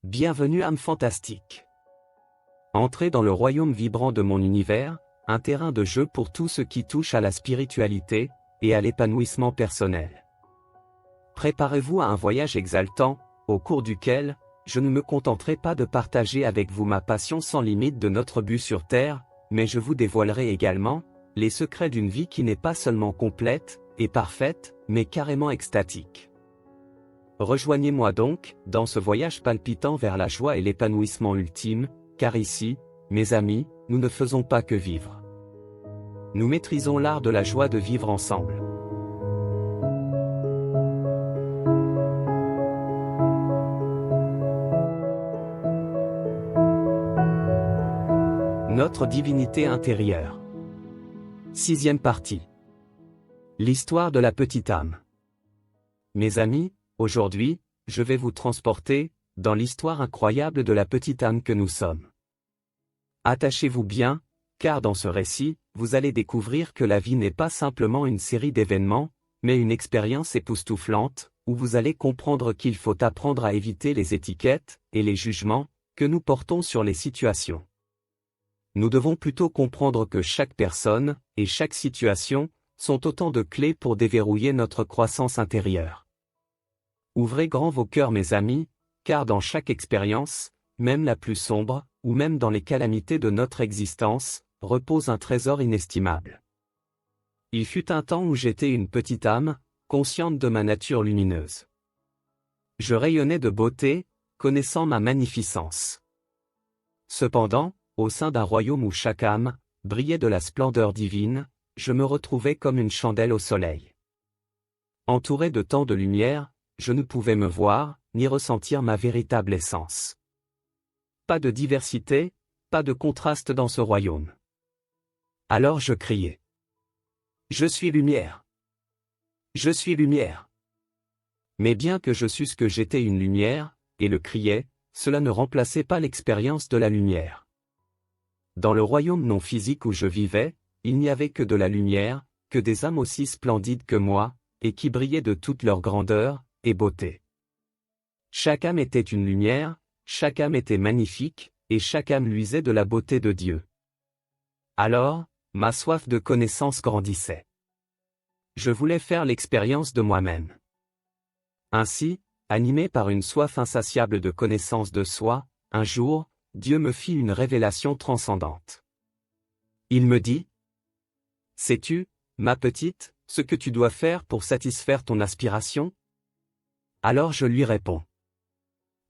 Bienvenue âme fantastique. Entrez dans le royaume vibrant de mon univers, un terrain de jeu pour tout ce qui touche à la spiritualité et à l'épanouissement personnel. Préparez-vous à un voyage exaltant, au cours duquel, je ne me contenterai pas de partager avec vous ma passion sans limite de notre but sur Terre, mais je vous dévoilerai également les secrets d'une vie qui n'est pas seulement complète et parfaite, mais carrément extatique. Rejoignez-moi donc, dans ce voyage palpitant vers la joie et l'épanouissement ultime, car ici, mes amis, nous ne faisons pas que vivre. Nous maîtrisons l'art de la joie de vivre ensemble. Notre divinité intérieure. 6e partie. L'histoire de la petite âme. Mes amis, aujourd'hui, je vais vous transporter dans l'histoire incroyable de la petite âme que nous sommes. Attachez-vous bien, car dans ce récit, vous allez découvrir que la vie n'est pas simplement une série d'événements, mais une expérience époustouflante, où vous allez comprendre qu'il faut apprendre à éviter les étiquettes et les jugements que nous portons sur les situations. Nous devons plutôt comprendre que chaque personne et chaque situation sont autant de clés pour déverrouiller notre croissance intérieure. Ouvrez grand vos cœurs mes amis, car dans chaque expérience, même la plus sombre, ou même dans les calamités de notre existence, repose un trésor inestimable. Il fut un temps où j'étais une petite âme, consciente de ma nature lumineuse. Je rayonnais de beauté, connaissant ma magnificence. Cependant, au sein d'un royaume où chaque âme brillait de la splendeur divine, je me retrouvais comme une chandelle au soleil. Entouré de tant de lumière, je ne pouvais me voir, ni ressentir ma véritable essence. Pas de diversité, pas de contraste dans ce royaume. Alors je criais. Je suis lumière. Je suis lumière. Mais bien que je susse que j'étais une lumière, et le criais, cela ne remplaçait pas l'expérience de la lumière. Dans le royaume non physique où je vivais, il n'y avait que de la lumière, que des âmes aussi splendides que moi, et qui brillaient de toute leur grandeur et beauté. Chaque âme était une lumière, chaque âme était magnifique, et chaque âme luisait de la beauté de Dieu. Alors, ma soif de connaissance grandissait. Je voulais faire l'expérience de moi-même. Ainsi, animé par une soif insatiable de connaissance de soi, un jour, Dieu me fit une révélation transcendante. Il me dit : « Sais-tu, ma petite, ce que tu dois faire pour satisfaire ton aspiration ? » Alors je lui réponds.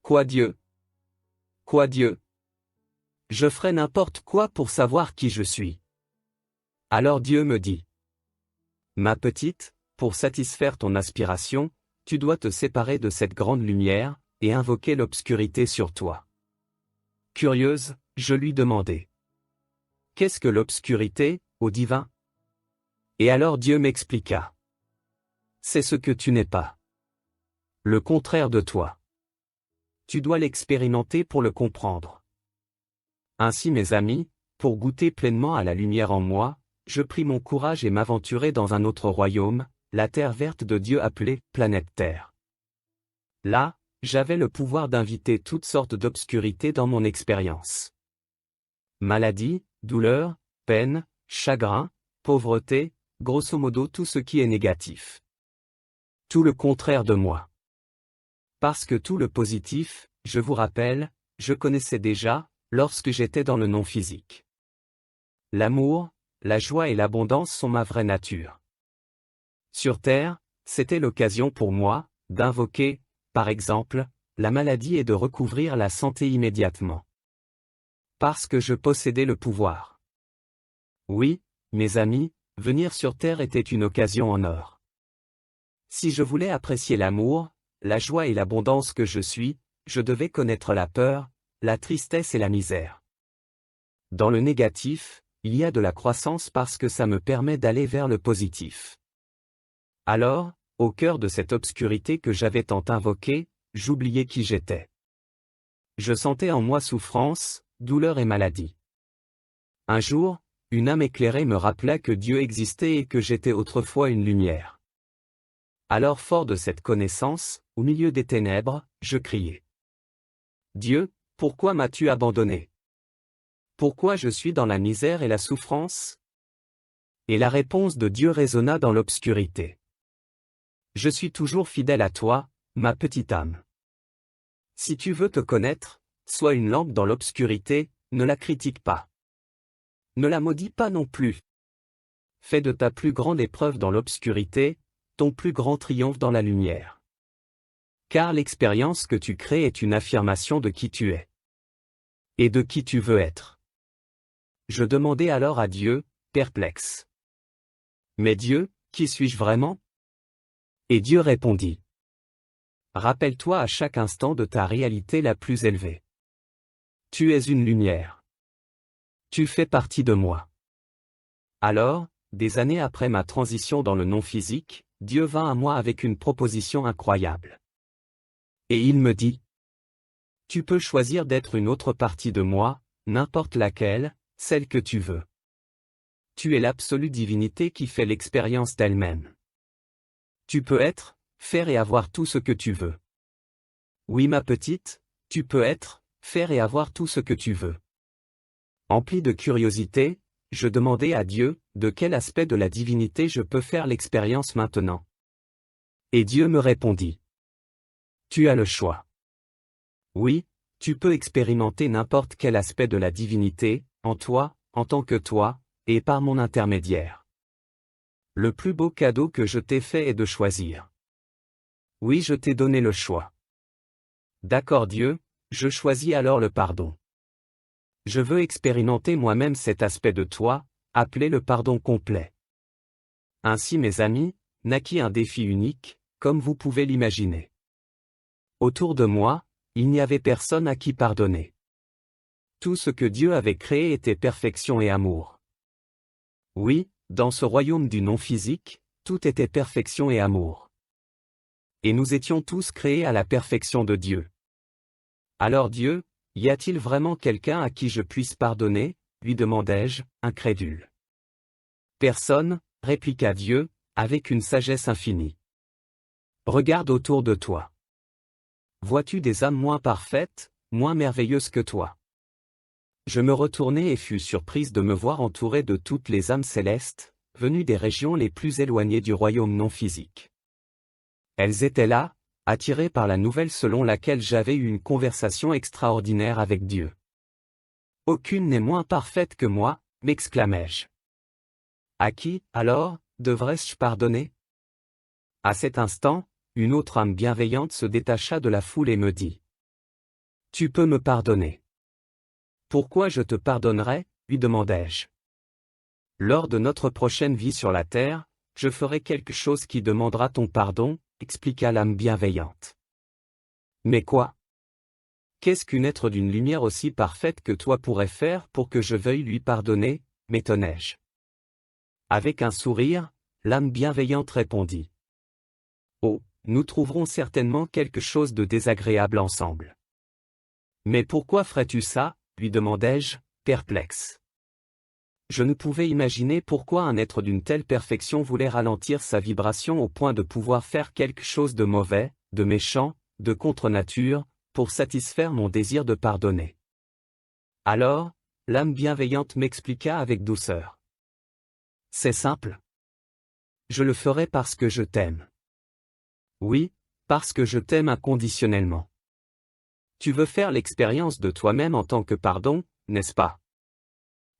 Quoi Dieu ? Quoi Dieu ? Je ferai n'importe quoi pour savoir qui je suis. Alors Dieu me dit. Ma petite, pour satisfaire ton aspiration, tu dois te séparer de cette grande lumière, et invoquer l'obscurité sur toi. Curieuse, je lui demandai. Qu'est-ce que l'obscurité, ô divin ? Et alors Dieu m'expliqua. C'est ce que tu n'es pas. Le contraire de toi. Tu dois l'expérimenter pour le comprendre. Ainsi mes amis, pour goûter pleinement à la lumière en moi, je pris mon courage et m'aventurai dans un autre royaume, la terre verte de Dieu appelée planète Terre. Là, j'avais le pouvoir d'inviter toutes sortes d'obscurités dans mon expérience. Maladie, douleur, peine, chagrin, pauvreté, grosso modo tout ce qui est négatif. Tout le contraire de moi. Parce que tout le positif, je vous rappelle, je connaissais déjà, lorsque j'étais dans le non-physique. L'amour, la joie et l'abondance sont ma vraie nature. Sur Terre, c'était l'occasion pour moi, d'invoquer, par exemple, la maladie et de recouvrir la santé immédiatement. Parce que je possédais le pouvoir. Oui, mes amis, venir sur Terre était une occasion en or. Si je voulais apprécier l'amour, la joie et l'abondance que je suis, je devais connaître la peur, la tristesse et la misère. Dans le négatif, il y a de la croissance parce que ça me permet d'aller vers le positif. Alors, au cœur de cette obscurité que j'avais tant invoquée, j'oubliais qui j'étais. Je sentais en moi souffrance, douleur et maladie. Un jour, une âme éclairée me rappela que Dieu existait et que j'étais autrefois une lumière. Alors fort de cette connaissance, au milieu des ténèbres, je criai. Dieu, pourquoi m'as-tu abandonné? Pourquoi je suis dans la misère et la souffrance? Et la réponse de Dieu résonna dans l'obscurité. Je suis toujours fidèle à toi, ma petite âme. Si tu veux te connaître, sois une lampe dans l'obscurité, ne la critique pas. Ne la maudis pas non plus. Fais de ta plus grande épreuve dans l'obscurité, ton plus grand triomphe dans la lumière. Car l'expérience que tu crées est une affirmation de qui tu es. Et de qui tu veux être. Je demandai alors à Dieu, perplexe. Mais Dieu, qui suis-je vraiment? Et Dieu répondit. Rappelle-toi à chaque instant de ta réalité la plus élevée. Tu es une lumière. Tu fais partie de moi. Alors, des années après ma transition dans le non-physique, Dieu vint à moi avec une proposition incroyable. Et il me dit, tu peux choisir d'être une autre partie de moi, n'importe laquelle, celle que tu veux. Tu es l'absolue divinité qui fait l'expérience d'elle-même. Tu peux être, faire et avoir tout ce que tu veux. Oui ma petite, tu peux être, faire et avoir tout ce que tu veux. Empli de curiosité, je demandai à Dieu, de quel aspect de la divinité je peux faire l'expérience maintenant. Et Dieu me répondit. Tu as le choix. Oui, tu peux expérimenter n'importe quel aspect de la divinité, en toi, en tant que toi, et par mon intermédiaire. Le plus beau cadeau que je t'ai fait est de choisir. Oui, je t'ai donné le choix. D'accord Dieu, je choisis alors le pardon. Je veux expérimenter moi-même cet aspect de toi, appelé le pardon complet. Ainsi mes amis, naquit un défi unique, comme vous pouvez l'imaginer. Autour de moi, il n'y avait personne à qui pardonner. Tout ce que Dieu avait créé était perfection et amour. Oui, dans ce royaume du non-physique, tout était perfection et amour. Et nous étions tous créés à la perfection de Dieu. Alors Dieu, y a-t-il vraiment quelqu'un à qui je puisse pardonner, lui demandai-je, incrédule. Personne, répliqua Dieu, avec une sagesse infinie. Regarde autour de toi. Vois-tu des âmes moins parfaites, moins merveilleuses que toi? Je me retournai et fus surprise de me voir entouré de toutes les âmes célestes, venues des régions les plus éloignées du royaume non physique. Elles étaient là, attirées par la nouvelle selon laquelle j'avais eu une conversation extraordinaire avec Dieu. Aucune n'est moins parfaite que moi, m'exclamai-je. À qui, alors, devrais-je pardonner? À cet instant, une autre âme bienveillante se détacha de la foule et me dit. Tu peux me pardonner. Pourquoi je te pardonnerai, lui demandai-je. Lors de notre prochaine vie sur la terre, je ferai quelque chose qui demandera ton pardon, expliqua l'âme bienveillante. Mais quoi? Qu'est-ce qu'une être d'une lumière aussi parfaite que toi pourrait faire pour que je veuille lui pardonner, m'étonnai-je. Avec un sourire, l'âme bienveillante répondit. Oh, nous trouverons certainement quelque chose de désagréable ensemble. Mais pourquoi ferais-tu ça, lui demandai-je, perplexe. Je ne pouvais imaginer pourquoi un être d'une telle perfection voulait ralentir sa vibration au point de pouvoir faire quelque chose de mauvais, de méchant, de contre-nature, pour satisfaire mon désir de pardonner. Alors, l'âme bienveillante m'expliqua avec douceur. C'est simple. Je le ferai parce que je t'aime. Oui, parce que je t'aime inconditionnellement. Tu veux faire l'expérience de toi-même en tant que pardon, n'est-ce pas?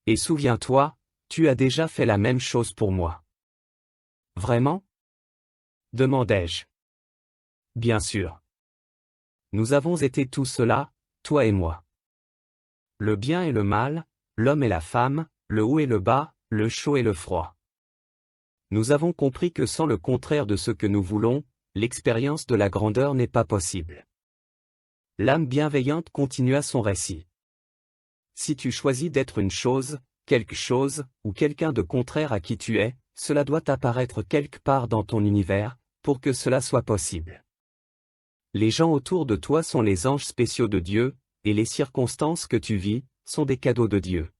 Et souviens-toi, tu as déjà fait la même chose pour moi. Vraiment? Demandai-je. Bien sûr. Nous avons été tous cela, toi et moi. Le bien et le mal, l'homme et la femme, le haut et le bas, le chaud et le froid. Nous avons compris que sans le contraire de ce que nous voulons, l'expérience de la grandeur n'est pas possible. L'âme bienveillante continua son récit. Si tu choisis d'être une chose, quelque chose, ou quelqu'un de contraire à qui tu es, cela doit apparaître quelque part dans ton univers, pour que cela soit possible. Les gens autour de toi sont les anges spéciaux de Dieu, et les circonstances que tu vis, sont des cadeaux de Dieu.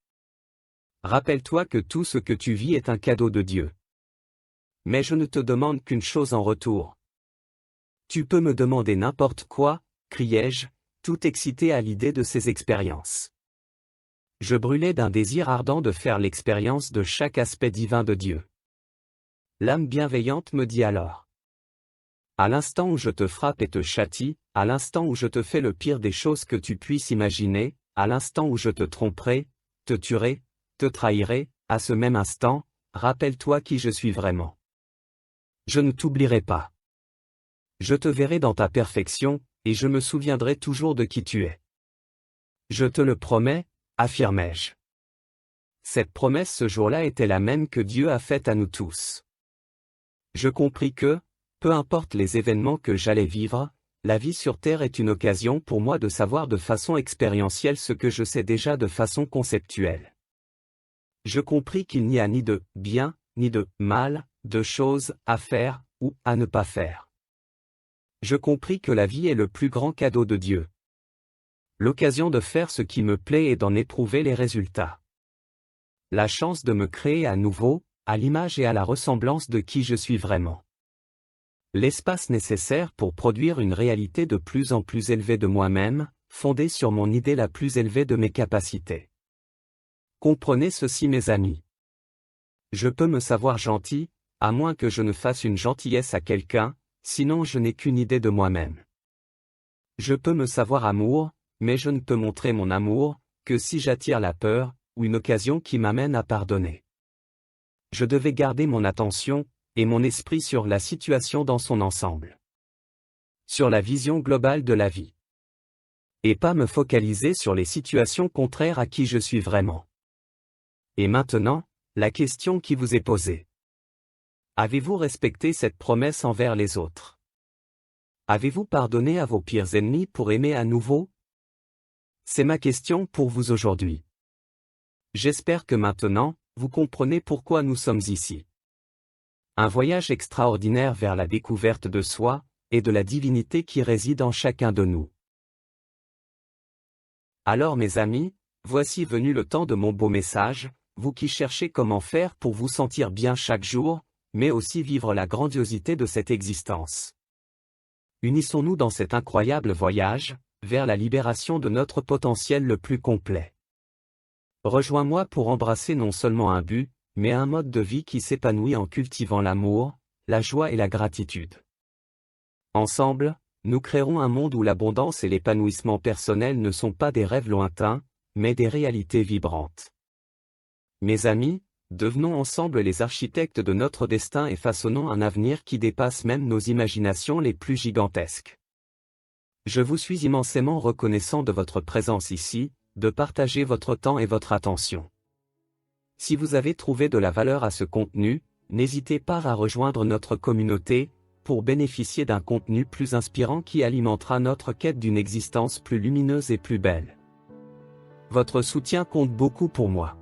Rappelle-toi que tout ce que tu vis est un cadeau de Dieu. Mais je ne te demande qu'une chose en retour. Tu peux me demander n'importe quoi, criai-je, tout excité à l'idée de ces expériences. Je brûlais d'un désir ardent de faire l'expérience de chaque aspect divin de Dieu. L'âme bienveillante me dit alors: à l'instant où je te frappe et te châtie, à l'instant où je te fais le pire des choses que tu puisses imaginer, à l'instant où je te tromperai, te tuerai, te trahirai, à ce même instant, rappelle-toi qui je suis vraiment. Je ne t'oublierai pas. Je te verrai dans ta perfection, et je me souviendrai toujours de qui tu es. Je te le promets, affirmai-je. Cette promesse ce jour-là était la même que Dieu a faite à nous tous. Je compris que, peu importe les événements que j'allais vivre, la vie sur Terre est une occasion pour moi de savoir de façon expérientielle ce que je sais déjà de façon conceptuelle. Je compris qu'il n'y a ni de bien, ni de mal, de choses à faire ou à ne pas faire. Je compris que la vie est le plus grand cadeau de Dieu. L'occasion de faire ce qui me plaît et d'en éprouver les résultats. La chance de me créer à nouveau, à l'image et à la ressemblance de qui je suis vraiment. L'espace nécessaire pour produire une réalité de plus en plus élevée de moi-même, fondée sur mon idée la plus élevée de mes capacités. Comprenez ceci mes amis. Je peux me savoir gentil, à moins que je ne fasse une gentillesse à quelqu'un, sinon je n'ai qu'une idée de moi-même. Je peux me savoir amour, mais je ne peux montrer mon amour, que si j'attire la peur, ou une occasion qui m'amène à pardonner. Je devais garder mon attention, et mon esprit sur la situation dans son ensemble. Sur la vision globale de la vie. Et pas me focaliser sur les situations contraires à qui je suis vraiment. Et maintenant, la question qui vous est posée. Avez-vous respecté cette promesse envers les autres? Avez-vous pardonné à vos pires ennemis pour aimer à nouveau? C'est ma question pour vous aujourd'hui. J'espère que maintenant, vous comprenez pourquoi nous sommes ici. Un voyage extraordinaire vers la découverte de soi, et de la divinité qui réside en chacun de nous. Alors mes amis, voici venu le temps de mon beau message, vous qui cherchez comment faire pour vous sentir bien chaque jour, mais aussi vivre la grandiosité de cette existence. Unissons-nous dans cet incroyable voyage, vers la libération de notre potentiel le plus complet. Rejoins-moi pour embrasser non seulement un but, mais un mode de vie qui s'épanouit en cultivant l'amour, la joie et la gratitude. Ensemble, nous créerons un monde où l'abondance et l'épanouissement personnel ne sont pas des rêves lointains, mais des réalités vibrantes. Mes amis, devenons ensemble les architectes de notre destin et façonnons un avenir qui dépasse même nos imaginations les plus gigantesques. Je vous suis immensément reconnaissant de votre présence ici, de partager votre temps et votre attention. Si vous avez trouvé de la valeur à ce contenu, n'hésitez pas à rejoindre notre communauté, pour bénéficier d'un contenu plus inspirant qui alimentera notre quête d'une existence plus lumineuse et plus belle. Votre soutien compte beaucoup pour moi.